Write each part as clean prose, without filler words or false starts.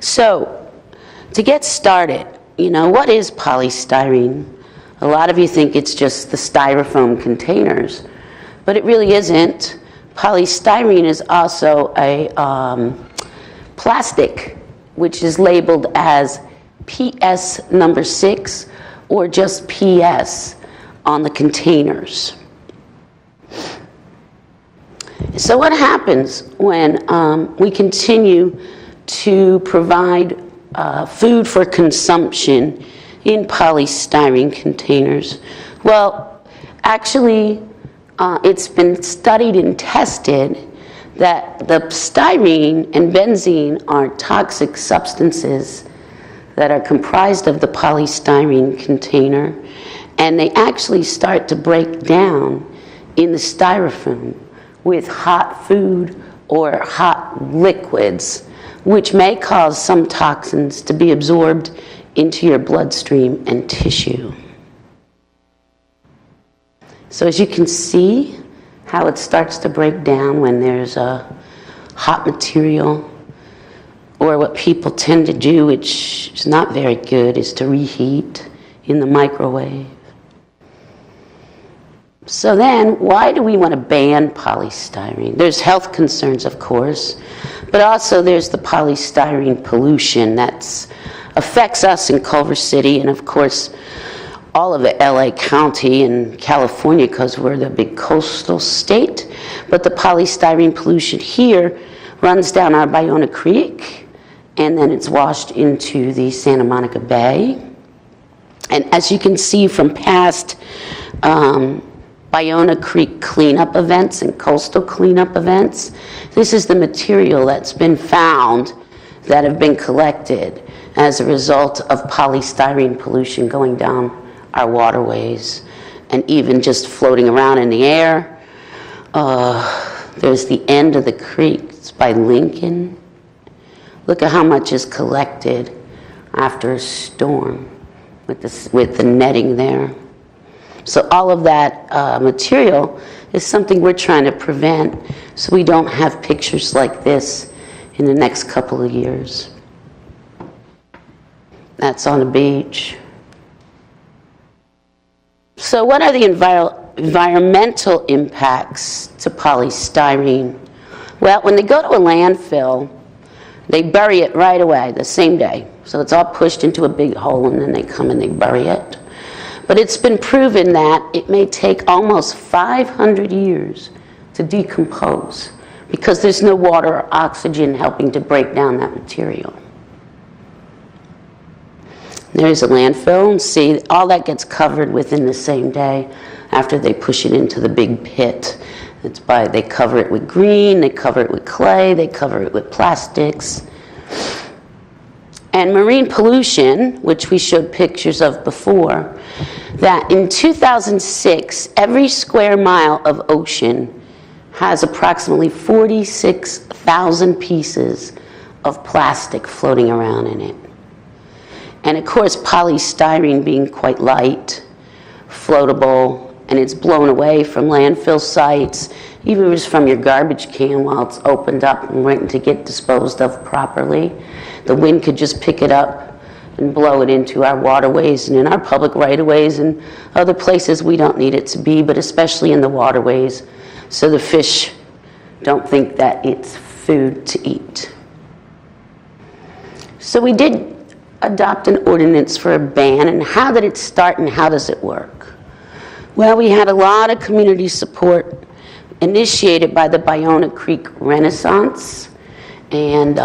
So, to get started, what is polystyrene? A lot of you think it's just the styrofoam containers, but it really isn't. Polystyrene is also a plastic, which is labeled as PS number 6 or just PS on the containers. So what happens when we continue to provide food for consumption in polystyrene containers? Well, actually, it's been studied and tested that the styrene and benzene are toxic substances that are comprised of the polystyrene container, and they actually start to break down in the styrofoam with hot food or hot liquids, which may cause some toxins to be absorbed into your bloodstream and tissue. So as you can see how it starts to break down when there's a hot material, or what people tend to do, which is not very good, is to reheat in the microwave. So then, why do we want to ban polystyrene? There's health concerns, of course, but also there's the polystyrene pollution that affects us in Culver City, and of course all of the LA County and California, because we're the big coastal state. But the polystyrene pollution here runs down our Ballona Creek, and then it's washed into the Santa Monica Bay. And as you can see from past Ballona Creek cleanup events and coastal cleanup events, this is the material that's been found that have been collected as a result of polystyrene pollution going down our waterways and even just floating around in the air. There's the end of the creek. It's by Lincoln. Look at how much is collected after a storm with the netting there. So all of that material is something we're trying to prevent so we don't have pictures like this in the next couple of years. That's on the beach. So what are the environmental impacts to polystyrene? Well, when they go to a landfill, they bury it right away, the same day. So it's all pushed into a big hole, and then they come and they bury it. But it's been proven that it may take almost 500 years to decompose because there's no water or oxygen helping to break down that material. There's a landfill, and see, all that gets covered within the same day after they push it into the big pit. They cover it with green, they cover it with clay, they cover it with plastics. And marine pollution, which we showed pictures of before, that in 2006, every square mile of ocean has approximately 46,000 pieces of plastic floating around in it. And of course, polystyrene being quite light, floatable, and it's blown away from landfill sites, even just from your garbage can while it's opened up and waiting to get disposed of properly. The wind could just pick it up and blow it into our waterways and in our public right-of-ways and other places we don't need it to be, but especially in the waterways, so the fish don't think that it's food to eat. So we did adopt an ordinance for a ban, and how did it start and how does it work? Well, we had a lot of community support initiated by the Ballona Creek Renaissance, and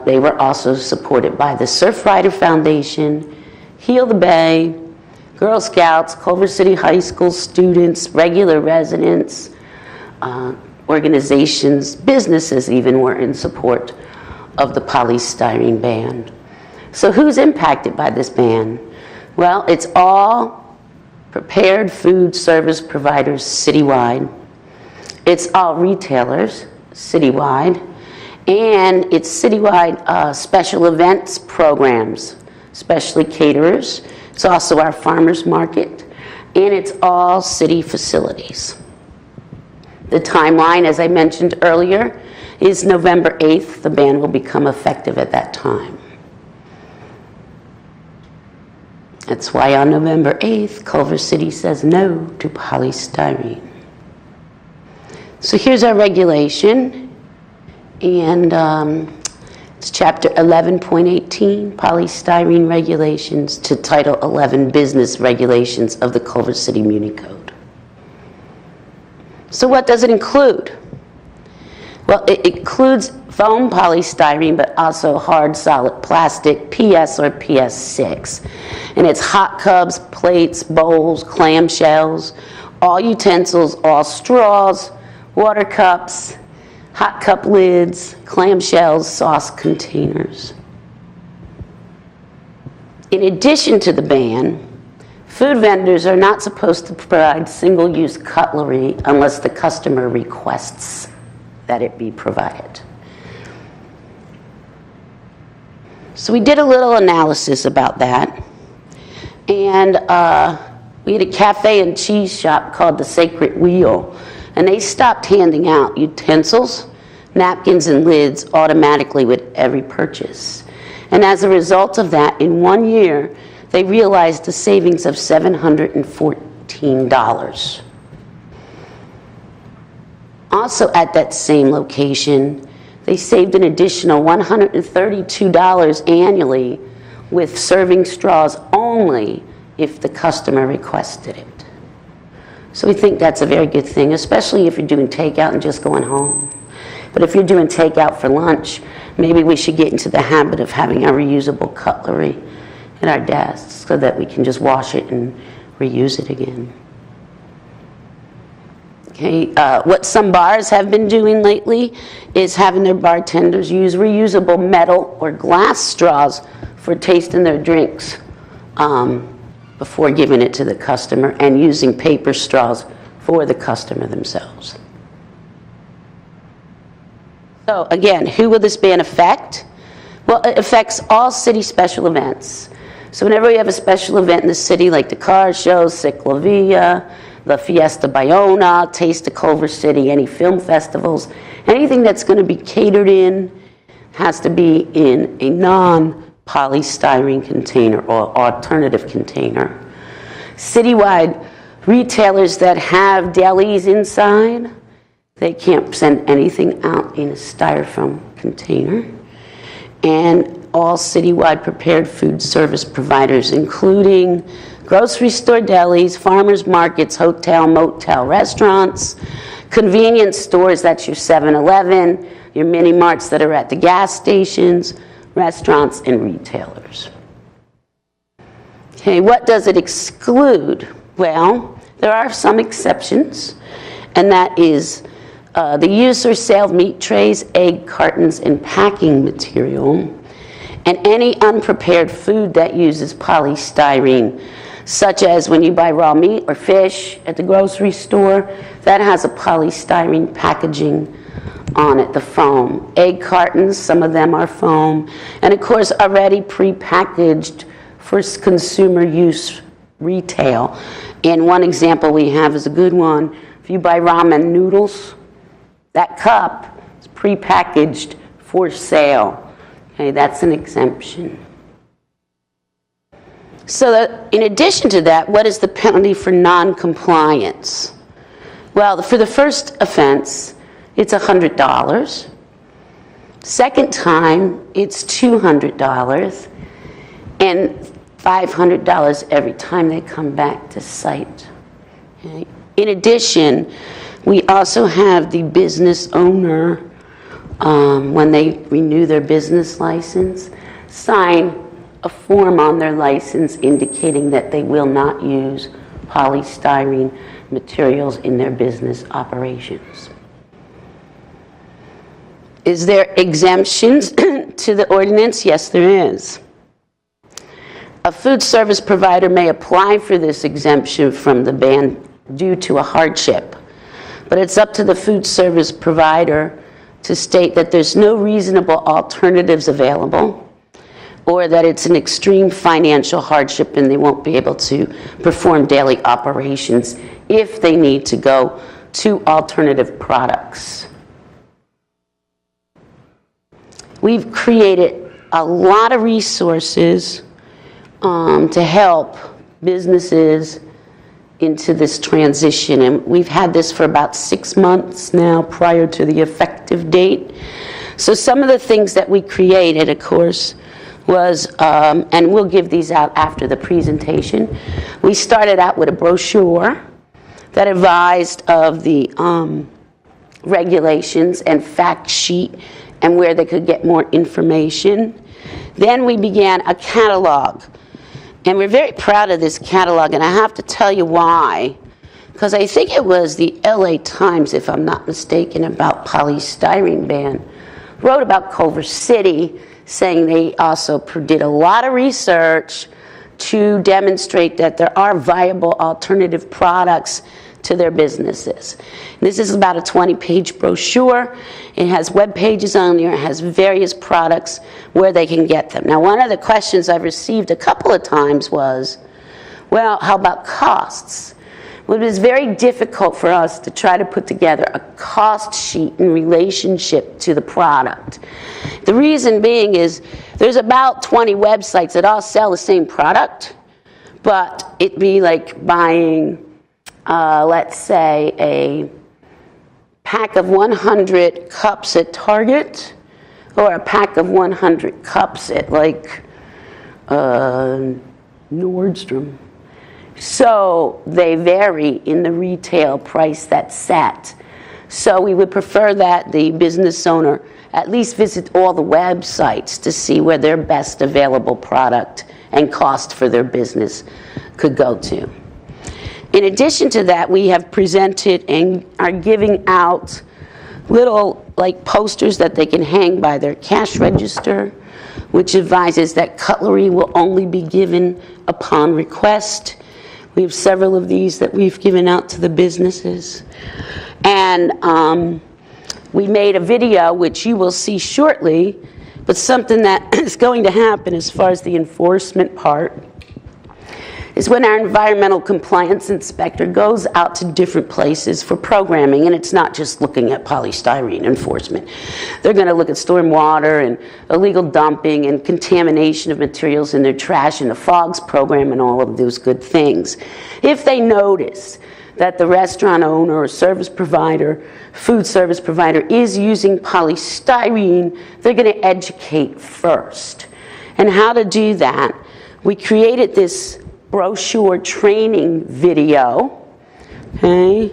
they were also supported by the Surfrider Foundation, Heal the Bay, Girl Scouts, Culver City High School students, regular residents, organizations, businesses even were in support of the polystyrene ban. So who's impacted by this ban? Well, it's all prepared food service providers citywide. It's all retailers citywide. And it's citywide special events programs, especially caterers. It's also our farmers market. And it's all city facilities. The timeline, as I mentioned earlier, is November 8th. The ban will become effective at that time. That's why on November 8th, Culver City says no to polystyrene. So here's our regulation, and it's Chapter 11.18, Polystyrene Regulations, to Title 11, Business Regulations of the Culver City Muni Code. So what does it include? Well, it includes foam polystyrene, but also hard solid plastic, PS or PS6. And it's hot cups, plates, bowls, clamshells, all utensils, all straws, water cups, hot cup lids, clamshells, sauce containers. In addition to the ban, food vendors are not supposed to provide single-use cutlery unless the customer requests that it be provided. So we did a little analysis about that, and we had a cafe and cheese shop called the Sacred Wheel, and they stopped handing out utensils, napkins, and lids automatically with every purchase. And as a result of that, in 1 year, they realized a savings of $714. Also at that same location, they saved an additional $132 annually with serving straws only if the customer requested it. So we think that's a very good thing, especially if you're doing takeout and just going home. But if you're doing takeout for lunch, maybe we should get into the habit of having our reusable cutlery at our desks so that we can just wash it and reuse it again. Okay, what some bars have been doing lately is having their bartenders use reusable metal or glass straws for tasting their drinks before giving it to the customer, and using paper straws for the customer themselves. So again, who will this ban affect? Well, it affects all city special events. So whenever we have a special event in the city, like the car show, Ciclavia, the Fiesta Bayona, Taste of Culver City, any film festivals, anything that's going to be catered in has to be in a non-polystyrene container or alternative container. Citywide retailers that have delis inside, they can't send anything out in a styrofoam container. And all citywide prepared food service providers, including grocery store delis, farmers markets, hotel, motel, restaurants, convenience stores, that's your 7-Eleven, your mini marts that are at the gas stations, restaurants, and retailers. Okay, what does it exclude? Well, there are some exceptions, and that is the use or sale of meat trays, egg cartons, and packing material, and any unprepared food that uses polystyrene, such as when you buy raw meat or fish at the grocery store, that has a polystyrene packaging on it, the foam. Egg cartons, some of them are foam, and of course already pre-packaged for consumer use retail. And one example we have is a good one. If you buy ramen noodles, that cup is pre-packaged for sale. Okay, that's an exemption. So that in addition to that, what is the penalty for non-compliance? Well, for the first offense, it's $100. Second time, it's $200. And $500 every time they come back to site. Okay. In addition, we also have the business owner, when they renew their business license, sign a form on their license indicating that they will not use polystyrene materials in their business operations. Is there exemptions to the ordinance? Yes, there is. A food service provider may apply for this exemption from the ban due to a hardship, but it's up to the food service provider to state that there's no reasonable alternatives available, or that it's an extreme financial hardship and they won't be able to perform daily operations if they need to go to alternative products. We've created a lot of resources to help businesses into this transition. And we've had this for about 6 months now prior to the effective date. So some of the things that we created, of course, was, and we'll give these out after the presentation, we started out with a brochure that advised of the regulations and fact sheet and where they could get more information. Then we began a catalog. And we're very proud of this catalog, and I have to tell you why. Because I think it was the LA Times, if I'm not mistaken, about polystyrene ban, wrote about Culver City, saying they also did a lot of research to demonstrate that there are viable alternative products to their businesses. This is about a 20-page brochure. It has web pages on there. It has various products where they can get them. Now, one of the questions I've received a couple of times was, well, how about costs? Well, it was very difficult for us to try to put together a cost sheet in relationship to the product. The reason being is there's about 20 websites that all sell the same product, but it'd be like buying, let's say, a pack of 100 cups at Target or a pack of 100 cups at, like, Nordstrom. So they vary in the retail price that's set. So we would prefer that the business owner at least visit all the websites to see where their best available product and cost for their business could go to. In addition to that, we have presented and are giving out little like posters that they can hang by their cash register, which advises that cutlery will only be given upon request. We have several of these that we've given out to the businesses. And we made a video, which you will see shortly, but something that is going to happen as far as the enforcement part is when our environmental compliance inspector goes out to different places for programming, and it's not just looking at polystyrene enforcement. They're going to look at stormwater and illegal dumping and contamination of materials in their trash and the FOGS program and all of those good things. If they notice that the restaurant owner or service provider, food service provider is using polystyrene, they're going to educate first. And how to do that, we created this brochure training video, okay,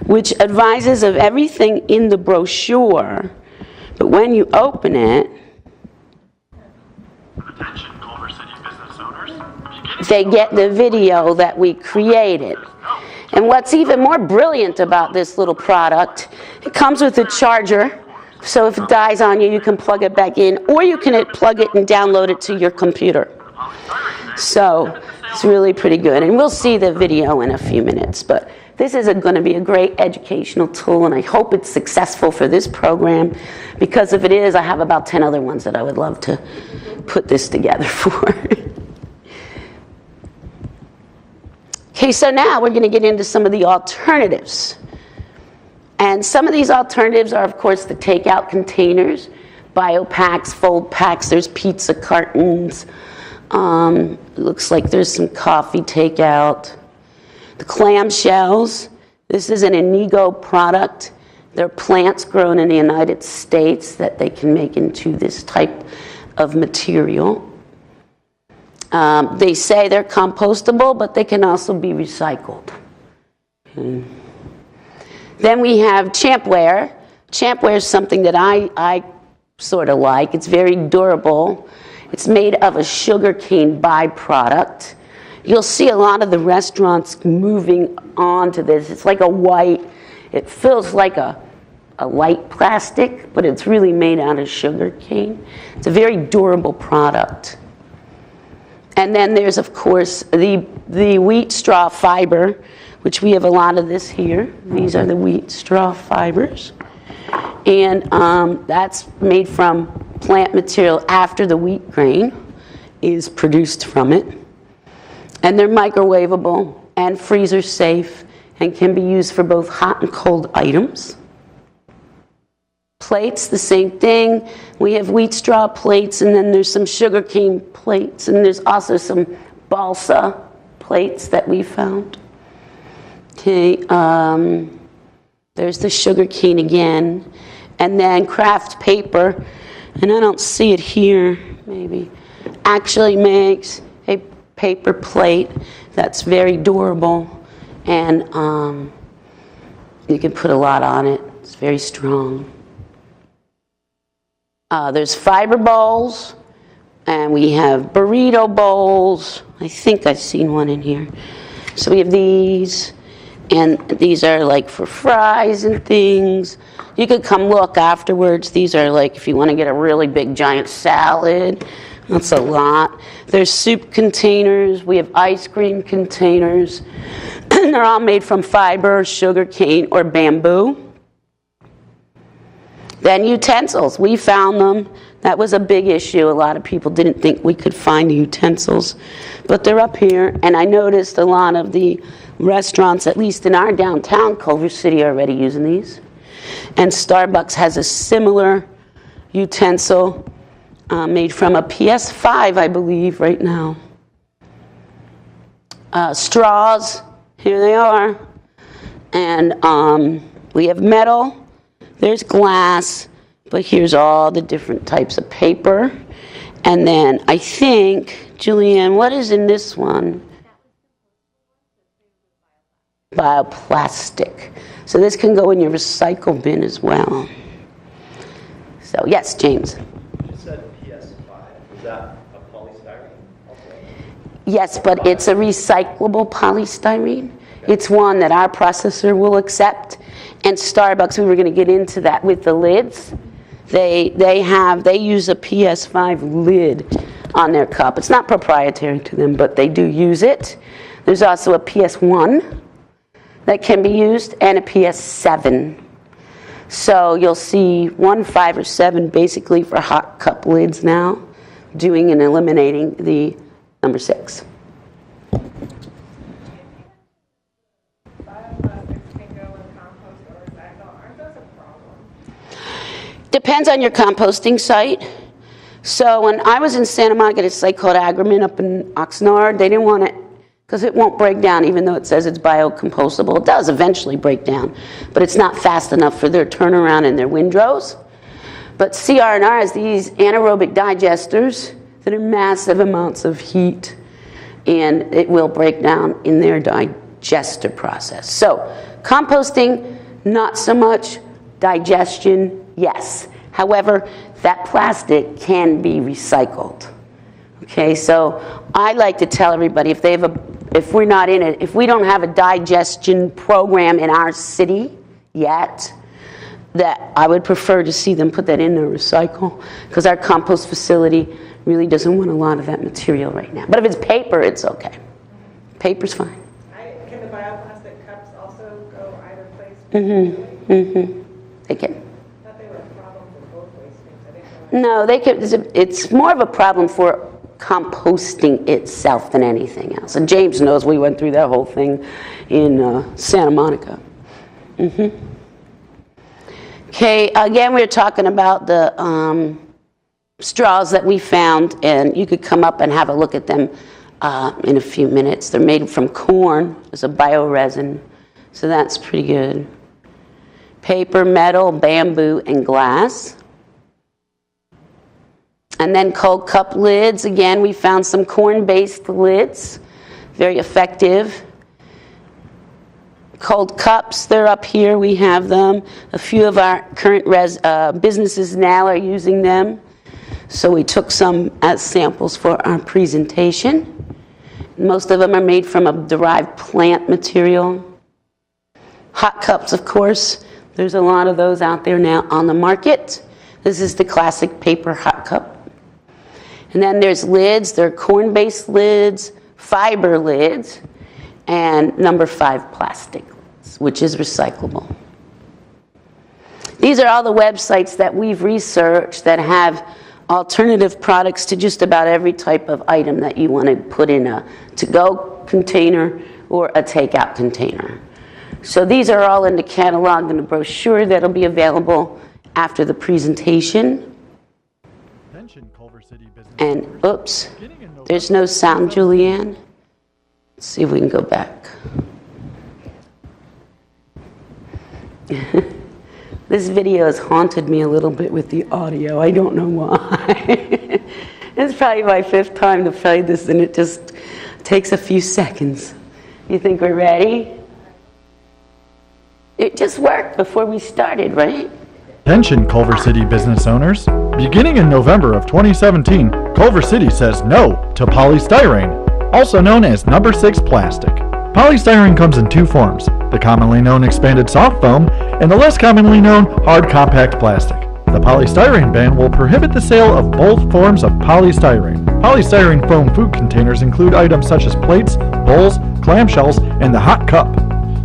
which advises of everything in the brochure, but when you open it, Attention, Culver City business owners. they get the video that we created. And what's even more brilliant about this little product, it comes with a charger, so if it dies on you, you can plug it back in, or you can plug it and download it to your computer. So it's really pretty good, and we'll see the video in a few minutes, but this is going to be a great educational tool, and I hope it's successful for this program, because if it is, I have about 10 other ones that I would love to put this together for. Okay, so now we're going to get into some of the alternatives. And some of these alternatives are, of course, the takeout containers, biopacks, fold packs, there's pizza cartons. Looks like there's some coffee takeout. The clamshells, this is an Inigo product. They're plants grown in the United States that they can make into this type of material. They say they're compostable, but they can also be recycled. Okay. Then we have champware. Champware is something that I sort of like. It's very durable. It's made of a sugarcane byproduct. You'll see a lot of the restaurants moving on to this. It's like a white, it feels like a light plastic, but it's really made out of sugarcane. It's a very durable product. And then there's, of course, the wheat straw fiber, which we have a lot of this here. These are the wheat straw fibers. And that's made from plant material after the wheat grain is produced from it. And they're microwavable and freezer safe and can be used for both hot and cold items. Plates, the same thing. We have wheat straw plates, and then there's some sugarcane plates, and there's also some balsa plates that we found. Okay, there's the sugar cane again. And then craft paper, and I don't see it here, maybe, actually makes a paper plate that's very durable, and you can put a lot on it. It's very strong. There's fiber bowls, and we have burrito bowls. I think I've seen one in here. So we have these, and these are like for fries and things. You could come look afterwards. These are like if you want to get a really big giant salad. That's a lot. There's soup containers. We have ice cream containers. They're all made from fiber, sugar cane, or bamboo. Then utensils. We found them. That was a big issue. A lot of people didn't think we could find the utensils. But they're up here. And I noticed a lot of the restaurants, at least in our downtown Culver City, are already using these. And Starbucks has a similar utensil made from a PS5, I believe, right now. Straws, here they are. And we have metal. There's glass. But here's all the different types of paper. And then I think, Julianne, what is in this one? Bioplastic. So this can go in your recycle bin as well. So yes, James. You said PS5. Is that a polystyrene also? Yes, but it's a recyclable polystyrene. Okay. It's one that our processor will accept. And Starbucks, we were going to get into that with the lids. They use a PS5 lid on their cup. It's not proprietary to them, but they do use it. There's also a PS1 that can be used, and a PS7. So you'll see 1, 5, or 7 basically for hot cup lids now, doing and eliminating the number 6. Depends on your composting site. So when I was in Santa Monica at a site called Agriment up in Oxnard, they didn't want it because it won't break down, even though it says it's biocompostable. It does eventually break down, but it's not fast enough for their turnaround and their windrows. But CR&R has these anaerobic digesters that are massive amounts of heat, and it will break down in their digester process. So composting, not so much. Digestion, yes. However, that plastic can be recycled. Okay, so I like to tell everybody if we're not in it, if we don't have a digestion program in our city yet, that I would prefer to see them put that in their recycle, because our compost facility really doesn't want a lot of that material right now. But if it's paper, it's okay. Paper's fine. Can the bioplastic cups also go either place? Mm-hmm. Mm-hmm. They can. I thought they were a problem for both waste streams. No, they can. It's more of a problem for composting itself than anything else. And James knows we went through that whole thing in Santa Monica. Mm-hmm. Okay, again, we were talking about the straws that we found, and you could come up and have a look at them in a few minutes. They're made from corn. It's a bioresin, so that's pretty good. Paper, metal, bamboo, and glass. And then cold cup lids. Again, we found some corn-based lids. Very effective. Cold cups, they're up here. We have them. A few of our current businesses now are using them. So we took some as samples for our presentation. Most of them are made from a derived plant material. Hot cups, of course. There's a lot of those out there now on the market. This is the classic paper hot cup. And then there's lids. They're corn-based lids, fiber lids, and number 5 plastic lids, which is recyclable. These are all the websites that we've researched that have alternative products to just about every type of item that you want to put in a to-go container or a takeout container. So these are all in the catalog and the brochure that'll be available after the presentation. Attention, Culver City business And owners. oops. Beginning in There's no sound, Julianne? Let's see if we can go back. This video has haunted me a little bit with the audio. I don't know why. It's probably my 5th time to play this, and it just takes a few seconds. You think we're ready? It just worked before we started, right? Attention Culver City business owners. Beginning in November of 2017, Culver City says no to polystyrene, also known as number 6 plastic. Polystyrene comes in 2 forms, the commonly known expanded soft foam and the less commonly known hard compact plastic. The polystyrene ban will prohibit the sale of both forms of polystyrene. Polystyrene foam food containers include items such as plates, bowls, clamshells, and the hot cup.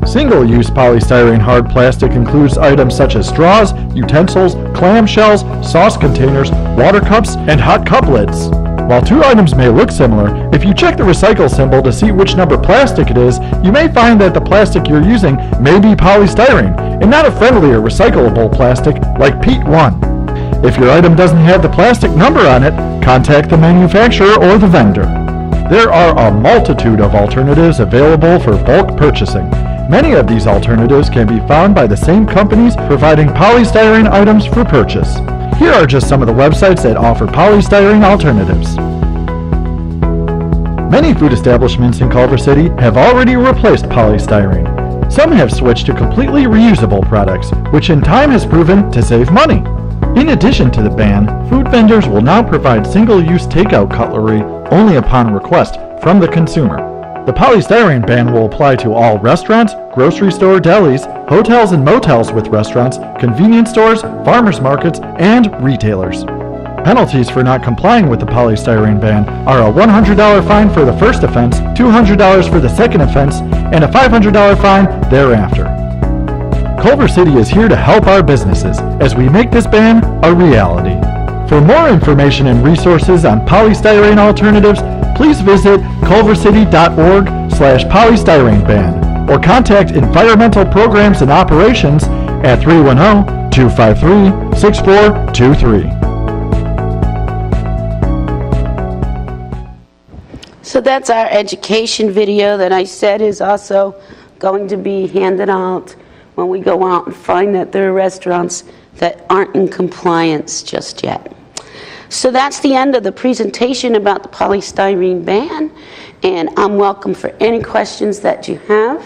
Single-use polystyrene hard plastic includes items such as straws, utensils, clamshells, sauce containers, water cups, and hot cup lids. While 2 items may look similar, if you check the recycle symbol to see which number plastic it is, you may find that the plastic you're using may be polystyrene, and not a friendly or recyclable plastic like Pete 1. If your item doesn't have the plastic number on it, contact the manufacturer or the vendor. There are a multitude of alternatives available for bulk purchasing. Many of these alternatives can be found by the same companies providing polystyrene items for purchase. Here are just some of the websites that offer polystyrene alternatives. Many food establishments in Culver City have already replaced polystyrene. Some have switched to completely reusable products, which in time has proven to save money. In addition to the ban, food vendors will now provide single-use takeout cutlery only upon request from the consumer. The polystyrene ban will apply to all restaurants, grocery store delis, hotels and motels with restaurants, convenience stores, farmers markets, and retailers. Penalties for not complying with the polystyrene ban are a $100 fine for the first offense, $200 for the second offense, and a $500 fine thereafter. Culver City is here to help our businesses as we make this ban a reality. For more information and resources on polystyrene alternatives, please visit culvercity.org/polystyrene ban or contact Environmental Programs and Operations at 310-253-6423. So that's our education video that I said is also going to be handed out when we go out and find that there are restaurants that aren't in compliance just yet. So that's the end of the presentation about the polystyrene ban, and I'm welcome for any questions that you have.